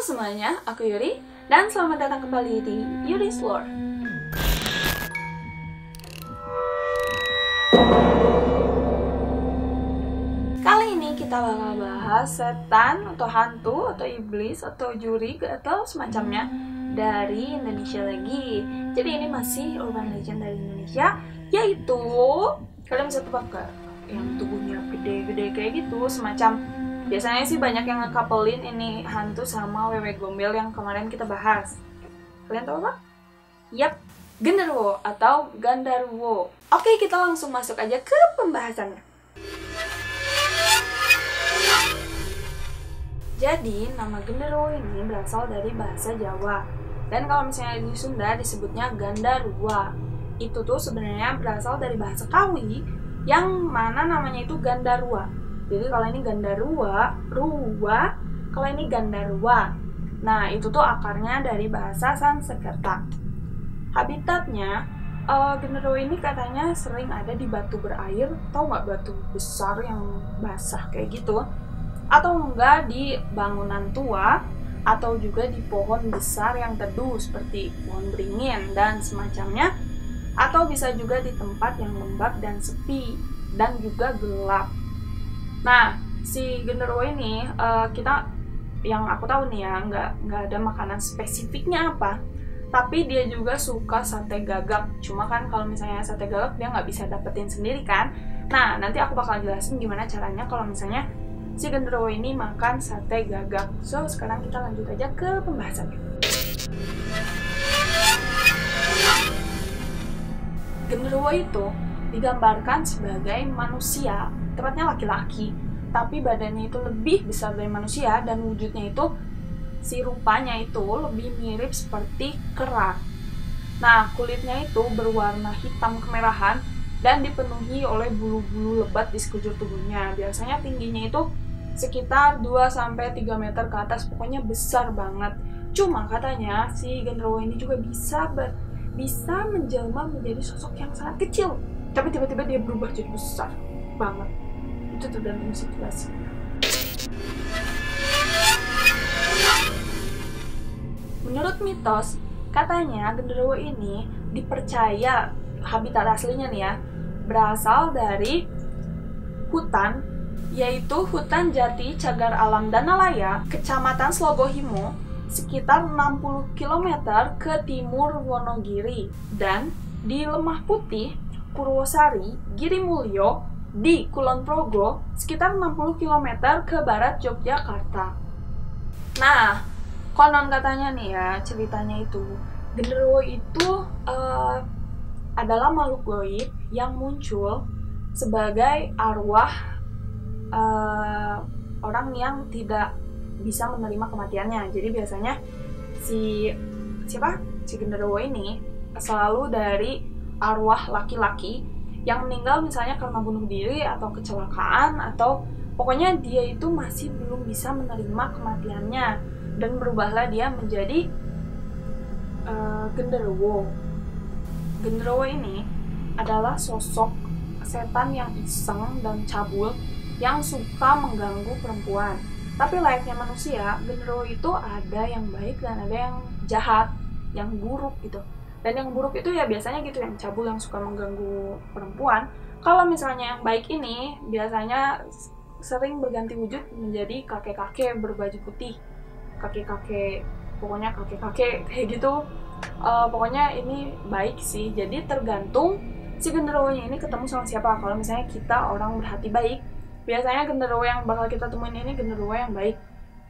semuanya, aku Yuri, dan selamat datang kembali di Yuri's Lore. Kali ini kita bakal bahas setan, atau hantu, atau iblis, atau juri, atau semacamnya dari Indonesia lagi. Jadi ini masih urban legend dari Indonesia, yaitu kalian bisa tebak gak? Yang tubuhnya gede-gede kayak gitu, semacam biasanya sih banyak yang ngekapelin ini hantu sama wewe gombel yang kemarin kita bahas. Kalian tahu apa? Yap, genderuwo atau gandarwo. Oke, kita langsung masuk aja ke pembahasannya. Jadi, nama genderuwo ini berasal dari bahasa Jawa. Dan kalau misalnya di Sunda disebutnya gandarwa. Itu tuh sebenarnya berasal dari bahasa Kawi yang mana namanya itu gandarwa. Jadi kalau ini gandarwa, ruwa, kalau ini gandarwa. Nah, itu tuh akarnya dari bahasa Sanskerta. Habitatnya, genderuwo ini katanya sering ada di batu berair, tau nggak batu besar yang basah kayak gitu, atau enggak di bangunan tua, atau juga di pohon besar yang teduh seperti pohon beringin dan semacamnya, atau bisa juga di tempat yang lembab dan sepi dan juga gelap. Nah, si genderuwo ini kita yang aku tahu nih ya, nggak ada makanan spesifiknya apa, tapi dia juga suka sate gagak. Cuma kan kalau misalnya sate gagak dia nggak bisa dapetin sendiri kan. Nah, nanti aku bakal jelasin gimana caranya kalau misalnya si genderuwo ini makan sate gagak. So, sekarang kita lanjut aja ke pembahasannya. Genderuwo itu digambarkan sebagai manusia, tepatnya laki-laki, tapi badannya itu lebih besar dari manusia dan wujudnya itu, si rupanya itu lebih mirip seperti kera. Nah, kulitnya itu berwarna hitam kemerahan dan dipenuhi oleh bulu-bulu lebat di sekujur tubuhnya. Biasanya tingginya itu sekitar 2-3 meter ke atas, pokoknya besar banget. Cuma katanya si genderuwo ini juga bisa menjelma menjadi sosok yang sangat kecil, tapi tiba-tiba dia berubah jadi besar banget. Itu tergantung situasi. Menurut mitos, katanya genderuwo ini dipercaya habitat aslinya nih ya, berasal dari hutan, yaitu hutan jati cagar alam Danalaya, kecamatan Slogohimo, sekitar 60 km ke timur Wonogiri, dan di Lemah Putih, Purwosari, Girimulyo, di Kulon Progo, sekitar 60 km ke barat Yogyakarta. Nah, konon katanya nih ya, ceritanya itu, genderuwo itu adalah makhluk gaib yang muncul sebagai arwah orang yang tidak bisa menerima kematiannya. Jadi biasanya si genderuwo ini selalu dari arwah laki-laki yang meninggal misalnya karena bunuh diri atau kecelakaan, atau pokoknya dia itu masih belum bisa menerima kematiannya, dan berubahlah dia menjadi genderuwo. Genderuwo ini adalah sosok setan yang iseng dan cabul yang suka mengganggu perempuan. Tapi layaknya manusia, genderuwo itu ada yang baik dan ada yang jahat, yang buruk gitu. Dan yang buruk itu ya biasanya gitu, yang cabul, yang suka mengganggu perempuan. Kalau misalnya yang baik ini biasanya sering berganti wujud menjadi kakek-kakek berbaju putih, kakek-kakek, pokoknya kakek-kakek kayak gitu. Pokoknya ini baik sih. Jadi tergantung si genderuwonya ini ketemu sama siapa. Kalau misalnya kita orang berhati baik, biasanya genderuwo yang bakal kita temuin ini genderuwo yang baik.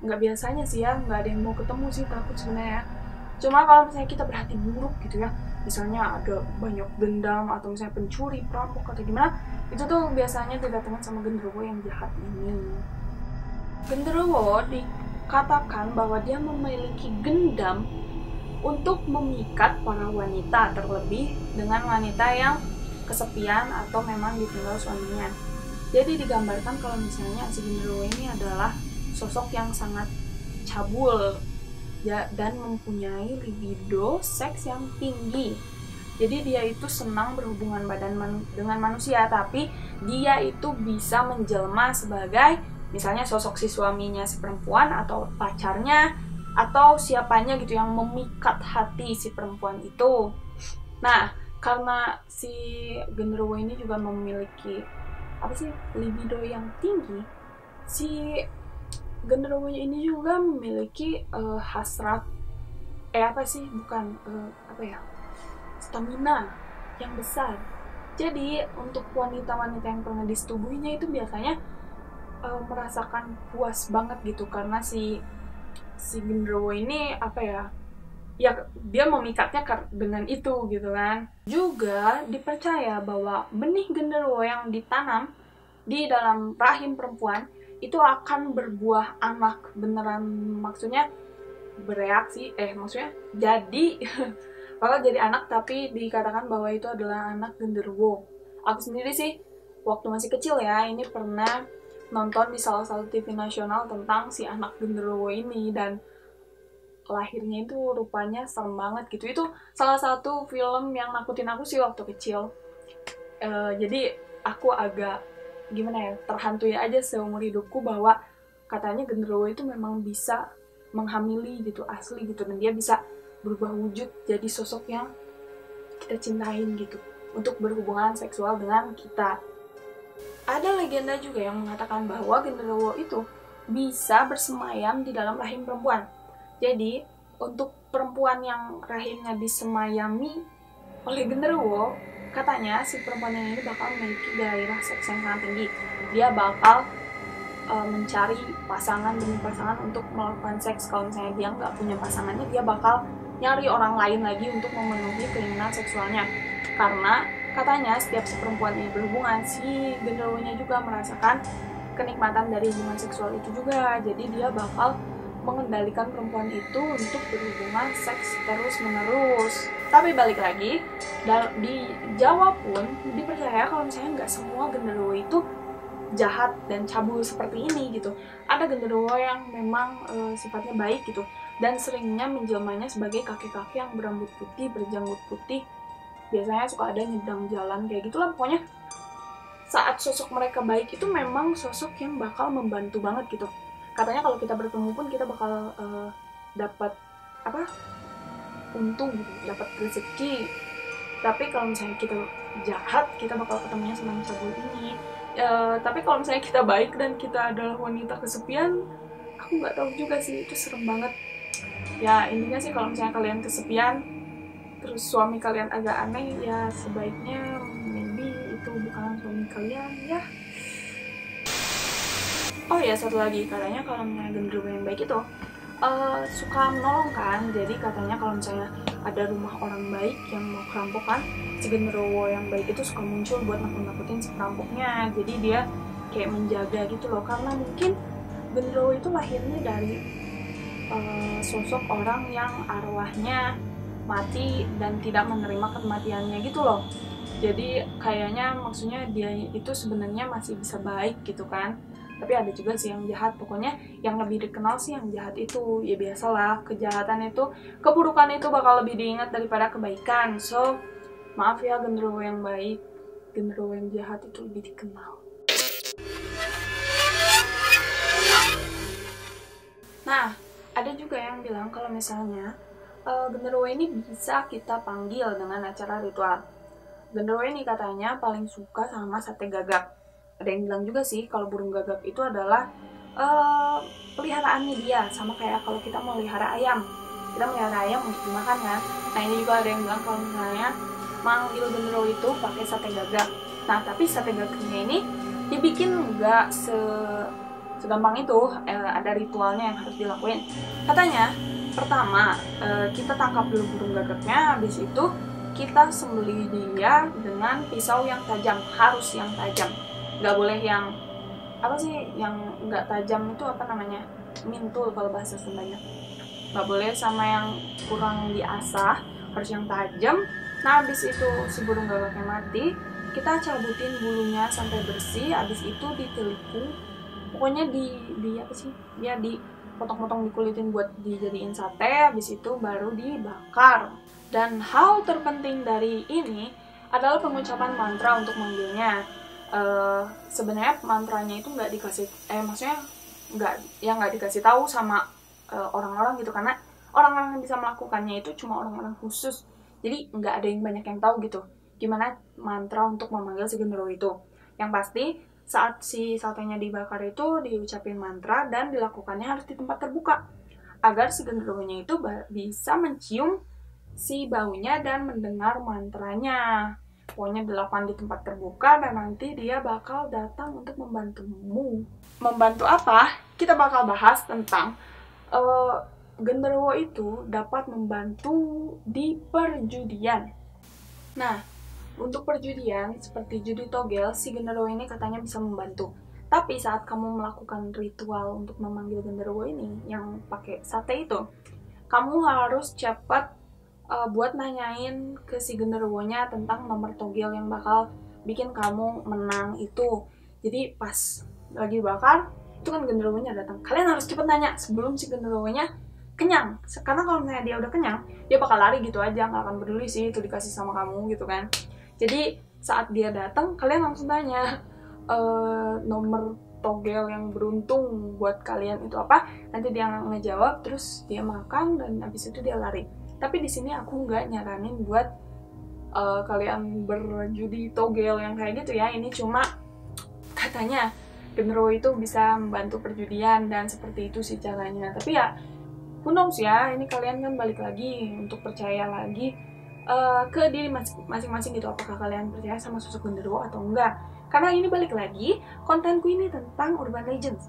Nggak biasanya sih ya, nggak ada yang mau ketemu sih, takut sebenarnya. Cuma kalau misalnya kita berhati buruk gitu ya, misalnya ada banyak dendam atau misalnya pencuri, perampok atau gimana, itu tuh biasanya didatangkan sama genderuwo yang jahat ini. Genderuwo dikatakan bahwa dia memiliki gendam untuk memikat para wanita, terlebih dengan wanita yang kesepian atau memang ditinggal suaminya. Jadi digambarkan kalau misalnya si genderuwo ini adalah sosok yang sangat cabul ya, dan mempunyai libido seks yang tinggi. Jadi dia itu senang berhubungan badan dengan manusia, tapi dia itu bisa menjelma sebagai misalnya sosok si suaminya si perempuan atau pacarnya atau siapanya gitu yang memikat hati si perempuan itu. Nah, karena si genderuwo ini juga memiliki libido yang tinggi, si genderuwo ini juga memiliki hasrat stamina yang besar. Jadi untuk wanita-wanita yang pernah disetubuhinya itu biasanya merasakan puas banget gitu, karena si genderuwo ini dia memikatnya dengan itu gitu kan. Juga dipercaya bahwa benih genderuwo yang ditanam di dalam rahim perempuan itu akan berbuah anak beneran, maksudnya jadi bakal jadi anak, tapi dikatakan bahwa itu adalah anak genderuwo. Aku sendiri sih waktu masih kecil ya, ini pernah nonton di salah satu TV nasional tentang si anak genderuwo ini, dan lahirnya itu rupanya serem banget gitu. Itu salah satu film yang nakutin aku sih waktu kecil. Jadi aku agak terhantui aja seumur hidupku bahwa katanya genderuwo itu memang bisa menghamili gitu, asli gitu, dan dia bisa berubah wujud jadi sosok yang kita cintain gitu untuk berhubungan seksual dengan kita. Ada legenda juga yang mengatakan bahwa genderuwo itu bisa bersemayam di dalam rahim perempuan. Jadi untuk perempuan yang rahimnya disemayami oleh genderuwo, katanya si perempuan yang ini bakal memiliki gairah seks yang sangat tinggi. Dia bakal mencari pasangan demi pasangan untuk melakukan seks. Kalau misalnya dia nggak punya pasangannya, dia bakal nyari orang lain lagi untuk memenuhi keinginan seksualnya. Karena katanya setiap si perempuan ini berhubungan, si genderuwonya juga merasakan kenikmatan dari hubungan seksual itu juga. Jadi dia bakal mengendalikan perempuan itu untuk berhubungan seks terus-menerus. Tapi balik lagi, di Jawa pun dipercaya kalau misalnya nggak semua genderuwo itu jahat dan cabul seperti ini gitu. Ada genderuwo yang memang sifatnya baik gitu, dan seringnya menjelmanya sebagai kakek-kakek yang berambut putih, berjanggut putih. Biasanya suka ada nyebrang jalan kayak gitulah. Pokoknya saat sosok mereka baik itu memang sosok yang bakal membantu banget gitu. Katanya kalau kita bertemu pun kita bakal dapat untung gitu, dapat rezeki. Tapi kalau misalnya kita jahat, kita bakal ketemunya sama yang cabul ini. Tapi kalau misalnya kita baik dan kita adalah wanita kesepian, aku nggak tahu juga sih, itu serem banget. Ya intinya sih kalau misalnya kalian kesepian, terus suami kalian agak aneh, ya sebaiknya maybe itu bukan suami kalian ya. Oh ya, satu lagi, katanya kalau misalnya genderuwo yang baik itu suka menolong kan. Jadi katanya kalau misalnya ada rumah orang baik yang mau kerampokan, si genderuwo yang baik itu suka muncul buat nakut-nakutin si perampoknya. Jadi dia kayak menjaga gitu loh, karena mungkin genderuwo itu lahirnya dari sosok orang yang arwahnya mati dan tidak menerima kematiannya gitu loh. Jadi kayaknya maksudnya dia itu sebenarnya masih bisa baik gitu kan. Tapi ada juga sih yang jahat. Pokoknya yang lebih dikenal sih yang jahat itu. Ya biasalah, kejahatan itu, keburukan itu bakal lebih diingat daripada kebaikan. So maaf ya genderuwo yang baik, genderuwo yang jahat itu lebih dikenal. Nah, ada juga yang bilang kalau misalnya genderuwo ini bisa kita panggil dengan acara ritual. Genderuwo ini katanya paling suka sama sate gagak. Ada yang bilang juga sih kalau burung gagak itu adalah peliharaannya dia, sama kayak kalau kita melihara ayam. Kita melihara ayam untuk dimakan kan. Nah ini juga ada yang bilang kalau misalnya manggil genderuwo itu pakai sate gagak. Nah tapi sate gagaknya ini dibikin nggak segampang itu, ada ritualnya yang harus dilakuin. Katanya pertama kita tangkap dulu burung gagaknya, habis itu kita sembelih dia dengan pisau yang tajam, harus yang tajam, nggak boleh yang yang nggak tajam itu mintul kalau bahasa Sundanya, nggak boleh sama yang kurang diasah, harus yang tajam. Nah habis itu si burung gagaknya mati, kita cabutin bulunya sampai bersih, habis itu ditelikung, pokoknya dipotong-potong, dikulitin buat dijadiin sate, habis itu baru dibakar. Dan hal terpenting dari ini adalah pengucapan mantra untuk manggilnya. Sebenarnya mantranya itu nggak dikasih, nggak dikasih tahu sama orang-orang gitu, karena orang-orang yang bisa melakukannya itu cuma orang-orang khusus. Jadi nggak ada yang banyak yang tahu gitu gimana mantra untuk memanggil si genderuwo itu. Yang pasti saat si satenya dibakar itu diucapin mantra dan dilakukannya harus di tempat terbuka agar si genderuwonya itu bisa mencium si baunya dan mendengar mantranya. Pokoknya dilakukan di tempat terbuka dan nanti dia bakal datang untuk membantumu. Membantu apa? Kita bakal bahas tentang genderuwo itu dapat membantu di perjudian. Nah, untuk perjudian seperti judi togel, si genderuwo ini katanya bisa membantu. Tapi saat kamu melakukan ritual untuk memanggil genderuwo ini yang pakai sate itu, kamu harus cepat buat nanyain ke si genderuwonya tentang nomor togel yang bakal bikin kamu menang itu. Jadi pas lagi bakar, itu kan genderuwonya datang. Kalian harus cepet nanya sebelum si genderuwonya kenyang. Karena kalau misalnya dia udah kenyang, dia bakal lari gitu aja, nggak akan peduli sih itu dikasih sama kamu gitu kan. Jadi saat dia datang, kalian langsung tanya nomor togel yang beruntung buat kalian itu apa. Nanti dia ngejawab, terus dia makan dan habis itu dia lari. Tapi di sini aku nggak nyaranin buat kalian berjudi togel yang kayak gitu ya. Ini cuma katanya genderuwo itu bisa membantu perjudian dan seperti itu sih caranya. Tapi ya who knows ya, ini kalian kan balik lagi untuk percaya lagi ke diri masing-masing gitu, apakah kalian percaya sama sosok genderuwo atau enggak. Karena ini balik lagi, kontenku ini tentang urban legends.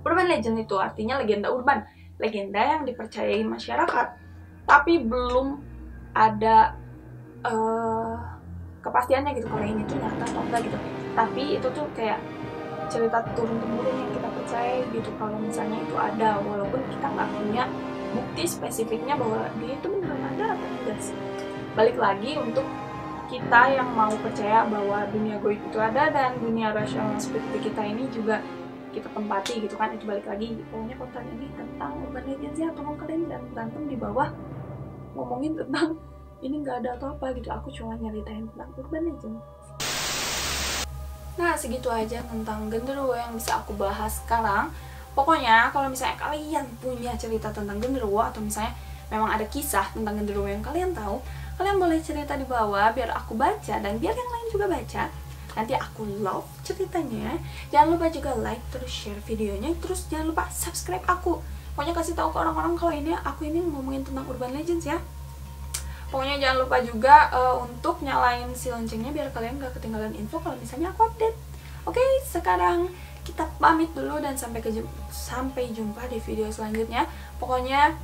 Urban legend itu artinya legenda urban, legenda yang dipercayai masyarakat tapi belum ada kepastiannya gitu kalau ini tuh nyata atau enggak gitu. Tapi itu tuh kayak cerita turun-temurun yang kita percaya gitu, kalau misalnya itu ada, walaupun kita nggak punya bukti spesifiknya bahwa dia itu beneran ada atau enggak sih. Balik lagi untuk kita yang mau percaya bahwa dunia goib itu ada dan dunia rasional seperti kita ini juga kita tempati gitu kan. Itu balik lagi, pokoknya konten ini tentang urban legends ya. Tolong kalian jangan berantem di bawah ngomongin tentang ini nggak ada atau apa gitu. Aku cuma nyeritain tentang urban legend. Nah, segitu aja tentang genderuwo yang bisa aku bahas sekarang. Pokoknya kalau misalnya kalian punya cerita tentang genderuwo atau misalnya memang ada kisah tentang genderuwo yang kalian tahu, kalian boleh cerita di bawah biar aku baca dan biar yang lain juga baca. Nanti aku love ceritanya. Jangan lupa juga like, terus share videonya, terus jangan lupa subscribe aku. Pokoknya kasih tahu ke orang-orang kalau aku ini ngomongin tentang urban legends ya. Pokoknya jangan lupa juga untuk nyalain si loncengnya biar kalian gak ketinggalan info kalau misalnya aku update. Oke, sekarang kita pamit dulu dan sampai jumpa di video selanjutnya. Pokoknya